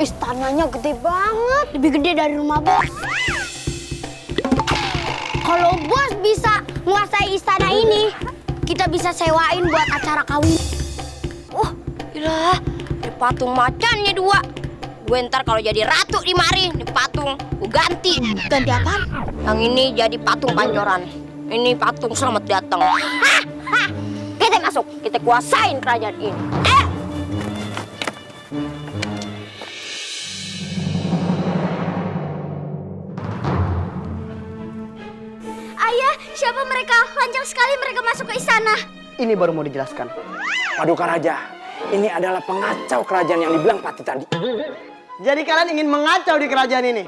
Istananya gede banget, lebih gede dari rumah bos. Kalau bos bisa menguasai istana ini, kita bisa sewain buat acara kawin. Gila, ini patung macannya 2. Gue ntar kalau jadi ratu di mari, ini patung gue ganti. Ganti apa? Yang ini jadi patung pancoran. Ini patung selamat datang. Kita masuk, kita kuasain kerajaan ini. Ayah, siapa mereka? Lancar sekali mereka masuk ke istana. Ini baru mau dijelaskan. Paduka Raja, ini adalah pengacau kerajaan yang dibilang Patih tadi. Jadi kalian ingin mengacau di kerajaan ini?